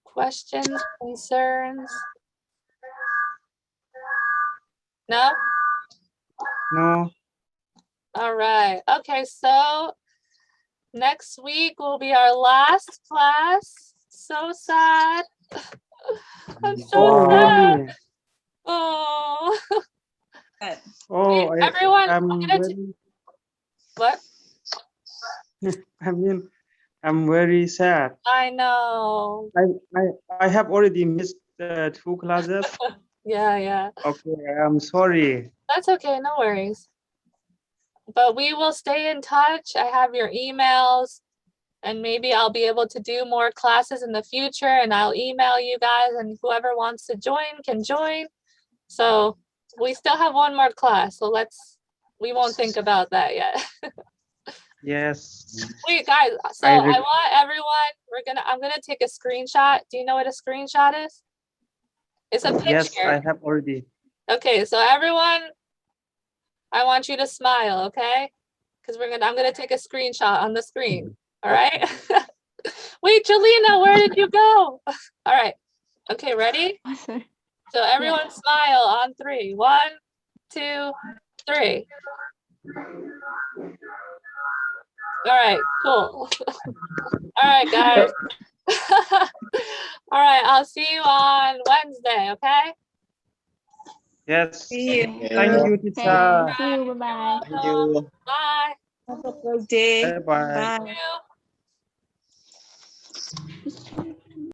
Questions, concerns? No? No. All right. Okay, so next week will be our last class. So sad. I'm so Oh, sad. really? Oh. Oh, Everyone, I'm very, what? I mean, I'm very sad. I know. I have already missed 2 classes. Yeah. Okay, I'm sorry. That's okay, no worries. But we will stay in touch. I have your emails and maybe I'll be able to do more classes in the future and I'll email you guys and whoever wants to join can join. So we still have 1 more class. So we won't think about that yet. Yes. Wait, guys, so I want everyone, I'm gonna take a screenshot. Do you know what a screenshot is? It's a picture. Yes, I have already. Okay, so everyone, I want you to smile, okay? Because I'm gonna take a screenshot on the screen. All right. Wait, Jelena, where did you go? All right. Okay, ready? So everyone smile on 3. 1, 2, 3. All right, cool. All right, guys. All right, I'll see you on Wednesday, okay? Yes. See you. Thank you, teacher. See you. Bye-bye. Thank you. Bye. Have a good day. Bye-bye. Bye. Thank you.